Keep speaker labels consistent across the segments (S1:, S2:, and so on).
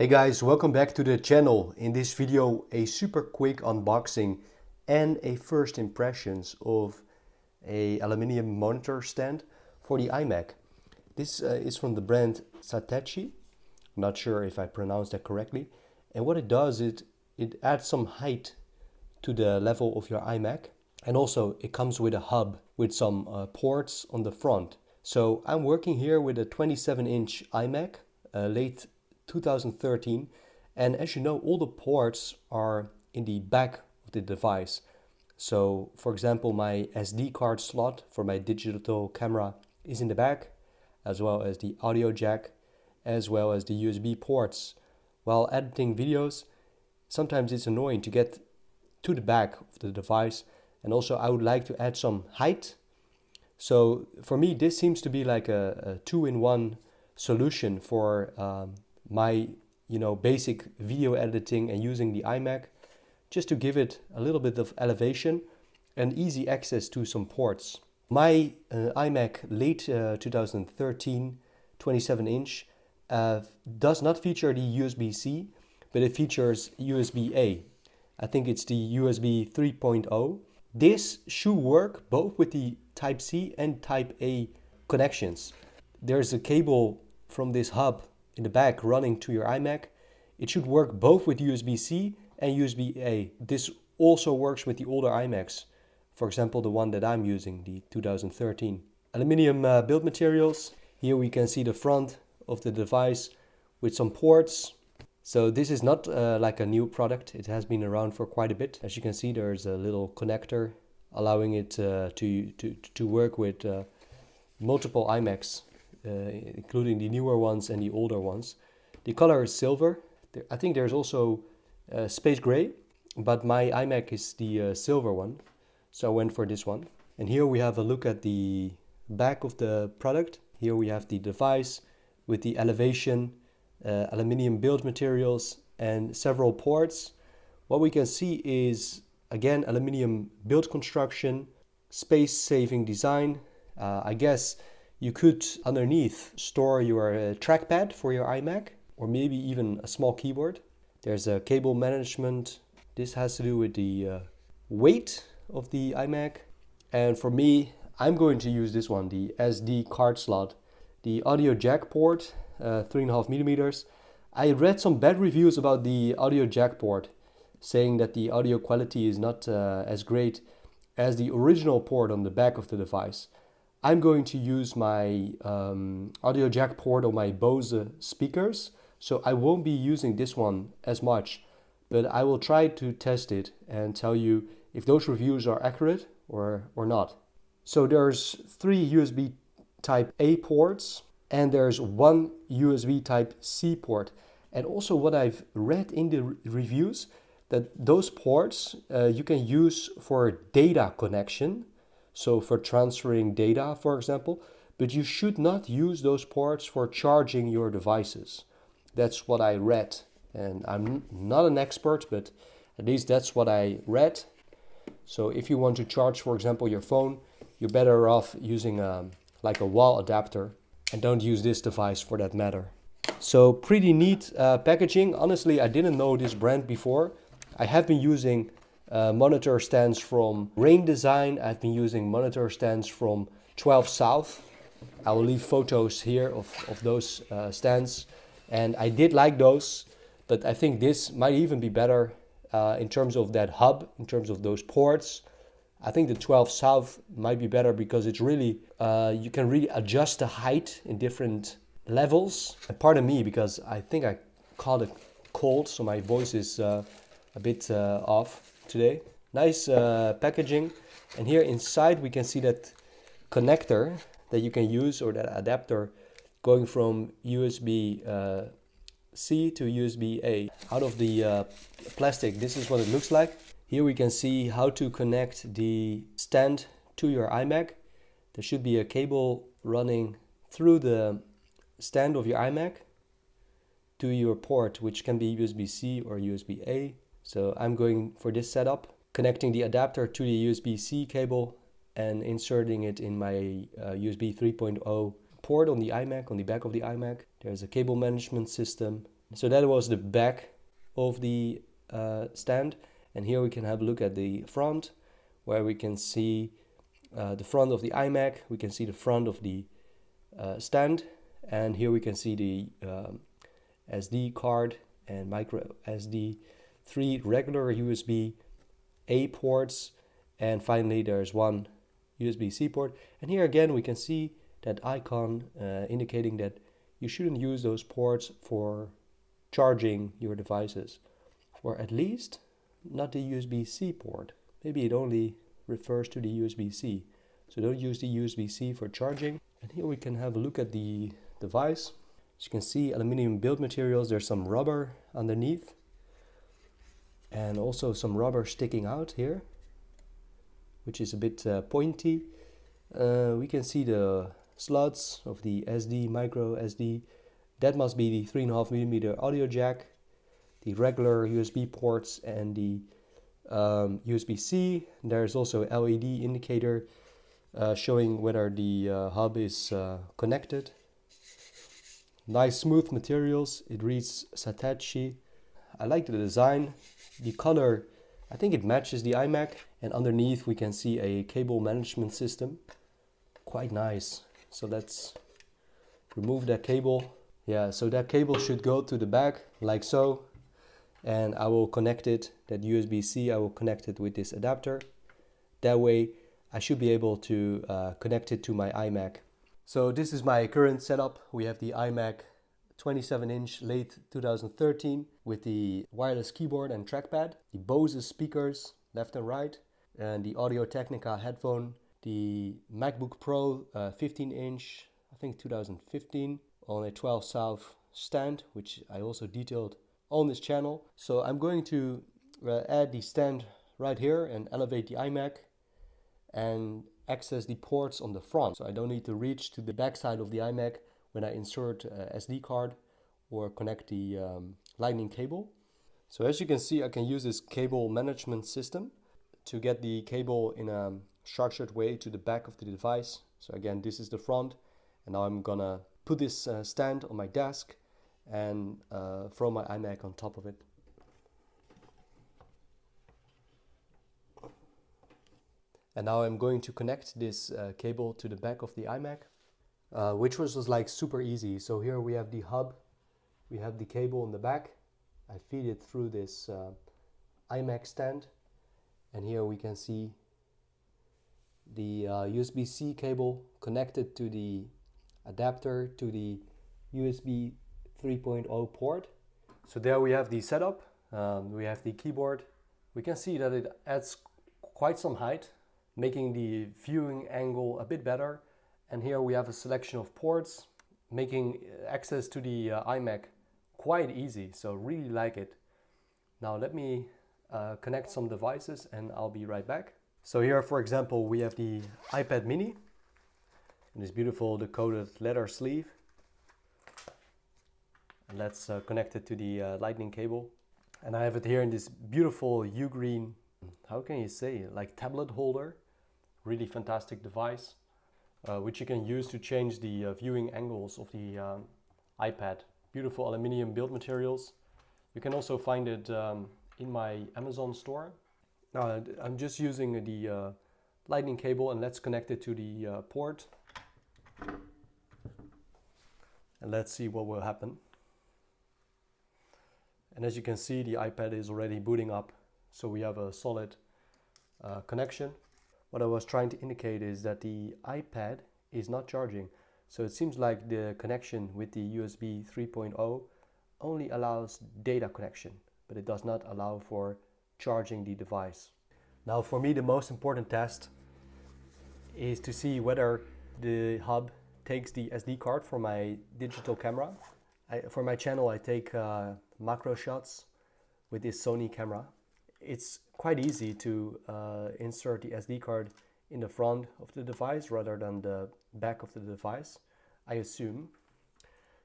S1: Hey guys, welcome back to the channel. In this video, a super quick unboxing and a first impressions of a aluminium monitor stand for the iMac. This is from the brand Satechi. I'm not sure if I pronounced that correctly. And what it does is it adds some height to the level of your iMac. And also it comes with a hub with some ports on the front. So I'm working here with a 27-inch iMac, late 2013, and as you know, all the ports are in the back of the device. So for example, my SD card slot for my digital camera is in the back, as well as the audio jack, as well as the USB ports. While editing videos, sometimes it's annoying to get to the back of the device, and also I would like to add some height. So for me, this seems to be like a two-in-one solution for my basic video editing and using the iMac, just to give it a little bit of elevation and easy access to some ports. My iMac late 2013 27-inch does not feature the USB-C, but it features USB-A. I think it's the USB 3.0. This should work both with the Type-C and Type-A connections. There's a cable from this hub in the back running to your iMac. It should work both with USB-C and USB-A. This also works with the older iMacs. For example, the one that I'm using, the 2013. Aluminium build materials. Here we can see the front of the device with some ports. So this is not like a new product. It has been around for quite a bit. As you can see, there's a little connector allowing it to work with multiple iMacs. Including the newer ones and the older ones. The color is silver. I think there's also space gray, but my iMac is the silver one, so I went for this one. And here we have a look at the back of the product. Here we have the device with the elevation, aluminium build materials, and several ports. What we can see is, again, aluminium build construction, space-saving design. I guess you could underneath store your trackpad for your iMac, or maybe even a small keyboard. There's a cable management. This has to do with the weight of the iMac. And for me, I'm going to use this one, the SD card slot. The audio jack port, 3.5 millimeters. I read some bad reviews about the audio jack port, saying that the audio quality is not as great as the original port on the back of the device. I'm going to use my audio jack port on my Bose speakers, so I won't be using this one as much, but I will try to test it and tell you if those reviews are accurate or not. So there's 3 USB Type A ports and there's 1 USB Type C port. And also what I've read in the reviews, that those ports you can use for data connection. So for transferring data, for example, but you should not use those ports for charging your devices. That's what I read, and I'm not an expert, but at least that's what I read. So if you want to charge, for example, your phone, you're better off using like a wall adapter, and don't use this device for that matter. So pretty neat packaging. Honestly, I didn't know this brand before. I have been using monitor stands from UGREEN Design. I've been using monitor stands from 12 South. I will leave photos here of those stands. And I did like those, but I think this might even be better in terms of that hub, in terms of those ports. I think the 12 South might be better because it's really, you can really adjust the height in different levels. And pardon me, because I think I caught a cold, so my voice is a bit off today. Nice packaging, and here inside we can see that connector that you can use, or that adapter going from USB C to USB A. Out of the plastic, this is what it looks like. Here we can see how to connect the stand to your iMac. There should be a cable running through the stand of your iMac to your port, which can be USB-C or USB-A. So I'm going for this setup, connecting the adapter to the USB-C cable and inserting it in my USB 3.0 port on the iMac, on the back of the iMac. There's a cable management system, So that was the back of the stand, and here we can have a look at the front, where we can see the front of the iMac, we can see the front of the stand, and here we can see the SD card and micro SD, 3 regular USB-A ports, and finally there's one USB-C port. And here again we can see that icon indicating that you shouldn't use those ports for charging your devices, or at least not the USB-C port. Maybe it only refers to the USB-C. So don't use the USB-C for charging. And here we can have a look at the device. As you can see, aluminum build materials, there's some rubber underneath and also some rubber sticking out here, which is a bit pointy. We can see the slots of the SD, micro SD. That must be the 3.5mm audio jack, the regular USB ports, and the USB-C. There's also an LED indicator showing whether the hub is connected. Nice smooth materials. It reads Satechi. I like the design. The color, I think it matches the iMac. And underneath we can see a cable management system. Quite nice. So let's remove that cable. Yeah, so that cable should go to the back like so. And I will connect it, that USB-C, I will connect it with this adapter. That way I should be able to connect it to my iMac. So this is my current setup. We have the iMac 27-inch late 2013 with the wireless keyboard and trackpad, the Bose speakers left and right, and the Audio-Technica headphone, the MacBook Pro 15-inch, I think 2015, on a 12 South stand, which I also detailed on this channel. So I'm going to add the stand right here and elevate the iMac and access the ports on the front. So I don't need to reach to the back side of the iMac when I insert a SD card or connect the lightning cable. So as you can see, I can use this cable management system to get the cable in a structured way to the back of the device. So again, this is the front, and now I'm gonna put this stand on my desk and throw my iMac on top of it. And now I'm going to connect this cable to the back of the iMac, which was like super easy. So here we have the hub, we have the cable in the back. I feed it through this iMac stand, and here we can see the USB-C cable connected to the adapter to the USB 3.0 port. So there we have the setup. We have the keyboard. We can see that it adds quite some height, making the viewing angle a bit better. And here we have a selection of ports, making access to the iMac quite easy. So really like it. Now let me connect some devices and I'll be right back. So here, for example, we have the iPad mini and this beautiful decoded leather sleeve. And let's connect it to the lightning cable. And I have it here in this beautiful UGREEN, how can you say, like tablet holder. Really fantastic device, which you can use to change the viewing angles of the iPad. Beautiful aluminum build materials. You can also find it in my Amazon store. Now I'm just using the lightning cable, and let's connect it to the port. And let's see what will happen. And as you can see, the iPad is already booting up, so we have a solid connection. What I was trying to indicate is that the iPad is not charging. So it seems like the connection with the USB 3.0 only allows data connection, but it does not allow for charging the device. Now for me, the most important test is to see whether the hub takes the SD card for my digital camera. For my channel, I take macro shots with this Sony camera. It's quite easy to insert the SD card in the front of the device rather than the back of the device, I assume.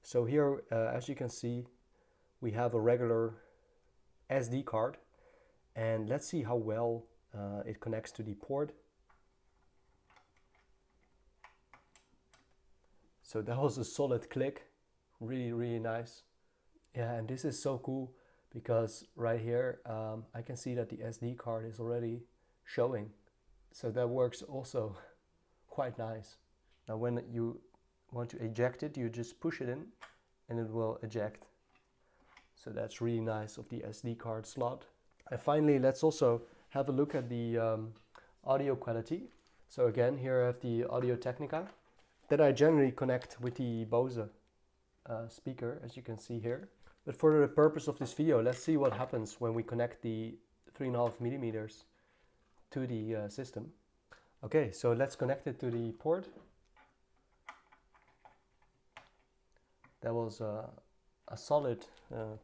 S1: So here, as you can see, we have a regular SD card, and let's see how well it connects to the port. So that was a solid click, really, really nice. Yeah, and this is so cool because right here I can see that the SD card is already showing. So that works also quite nice. Now when you want to eject it, you just push it in and it will eject. So that's really nice of the SD card slot. And finally, let's also have a look at the audio quality. So again, here I have the Audio Technica that I generally connect with the Bose speaker, as you can see here. But for the purpose of this video, let's see what happens when we connect the 3.5 millimeters to the system. Okay, so let's connect it to the port. That was a solid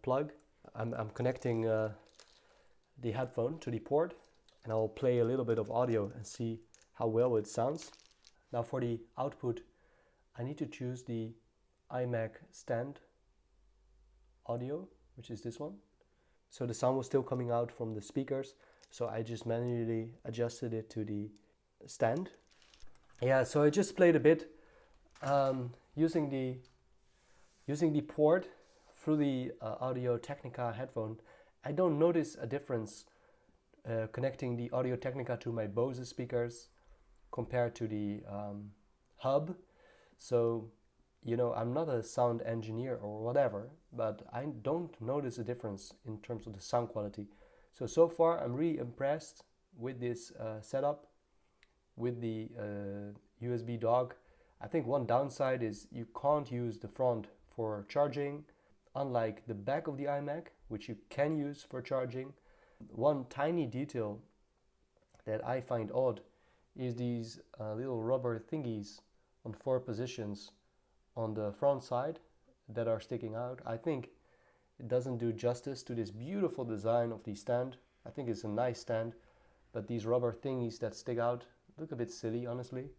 S1: plug. I'm connecting the headphone to the port, and I'll play a little bit of audio and see how well it sounds. Now for the output, I need to choose the Imac stand audio, which is this one. So the sound was still coming out from the speakers, so I just manually adjusted it to the stand. Yeah, so I just played a bit using the port through the Audio Technica headphone. I don't notice a difference connecting the Audio Technica to my Bose speakers compared to the hub. So, you know, I'm not a sound engineer or whatever, but I don't notice a difference in terms of the sound quality. So far I'm really impressed with this setup, with the USB dock. I think one downside is you can't use the front for charging, unlike the back of the iMac, which you can use for charging. One tiny detail that I find odd is these little rubber thingies on 4 positions on the front side that are sticking out. I think it doesn't do justice to this beautiful design of the stand. I think it's a nice stand, but these rubber thingies that stick out look a bit silly, honestly.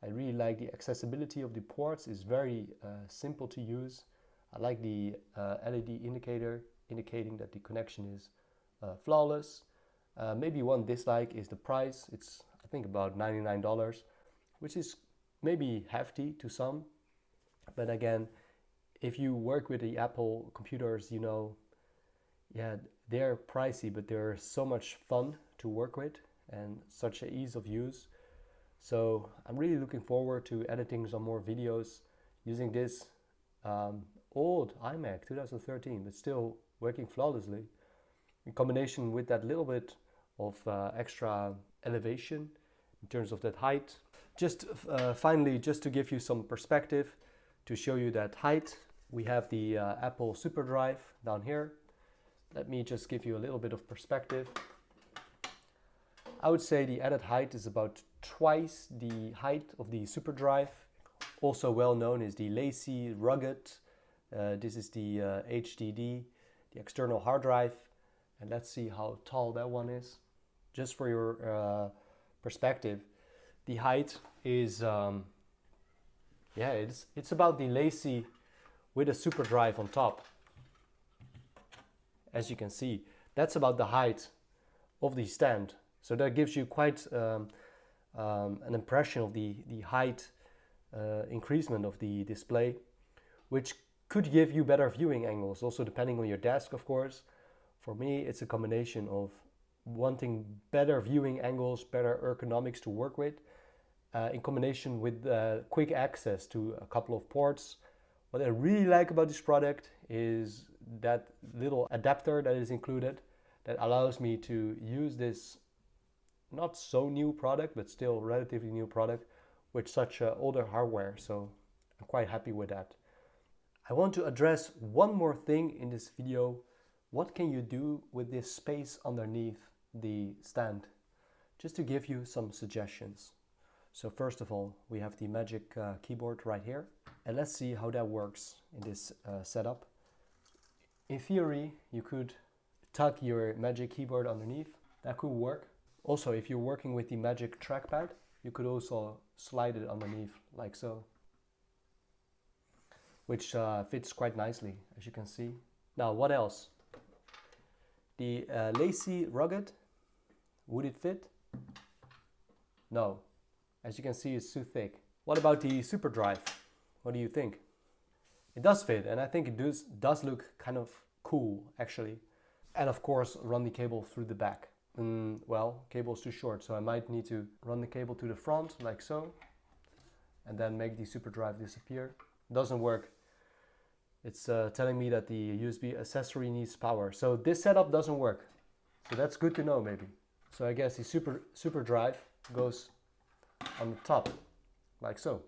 S1: I really like the accessibility of the ports. It's very simple to use. I like the LED indicator indicating that the connection is flawless. Maybe one dislike is the price. It's, I think, about $99, which is maybe hefty to some. But again, if you work with the Apple computers, you know, yeah, they're pricey, but they're so much fun to work with and such an ease of use. So I'm really looking forward to editing some more videos using this old iMac 2013, but still working flawlessly, in combination with that little bit of extra elevation in terms of that height. Just finally, just to give you some perspective, to show you that height, we have the Apple SuperDrive down here. Let me just give you a little bit of perspective. I would say the added height is about twice the height of the SuperDrive. Also well known is the Lacy Rugged. This is the HDD, the external hard drive. And let's see how tall that one is. Just for your perspective, the height is, it's about the Lacy with a SuperDrive on top. As you can see, that's about the height of the stand. So that gives you quite an impression of the height increasement of the display, which could give you better viewing angles, also depending on your desk, of course. For me, it's a combination of wanting better viewing angles, better ergonomics to work with, in combination with quick access to a couple of ports. What I really like about this product is that little adapter that is included that allows me to use this not so new product, but still relatively new product with such older hardware. So I'm quite happy with that. I want to address one more thing in this video. What can you do with this space underneath the stand? Just to give you some suggestions. So first of all, we have the Magic keyboard right here. And let's see how that works in this setup. In theory, you could tuck your Magic keyboard underneath. That could work. Also, if you're working with the Magic trackpad, you could also slide it underneath like so, which fits quite nicely, as you can see. Now, what else? The Lacy Rugged, would it fit? No. As you can see, it's too thick. What about the SuperDrive? What do you think? It does fit, and I think it does look kind of cool actually. And of course, run the cable through the back. Well, cable is too short, so I might need to run the cable to the front like so, and then make the super drive disappear. Doesn't work. It's telling me that the USB accessory needs power. So this setup doesn't work. So that's good to know maybe. So I guess the super drive goes on the top like so,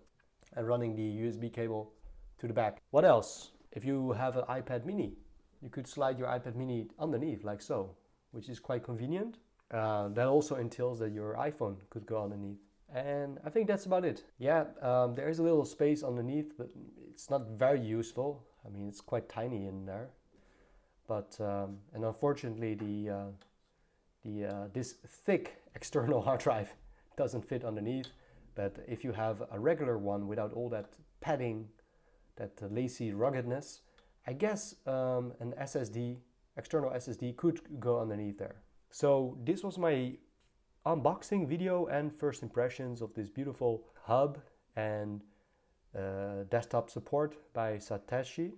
S1: and running the USB cable to the back. What else? If you have an iPad mini, you could slide your iPad mini underneath like so, which is quite convenient. That also entails that your iPhone could go underneath. And I think that's about it. Yeah, there is a little space underneath, but it's not very useful. I mean, it's quite tiny in there. But and unfortunately, this thick external hard drive doesn't fit underneath. But if you have a regular one without all that padding, that lacy ruggedness, I guess an SSD, external SSD could go underneath there. So this was my unboxing video and first impressions of this beautiful hub and desktop support by Satechi.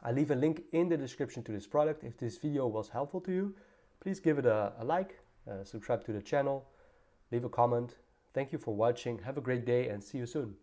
S1: I leave a link in the description to this product. If this video was helpful to you, please give it a like, subscribe to the channel, leave a comment. Thank you for watching. Have a great day and see you soon.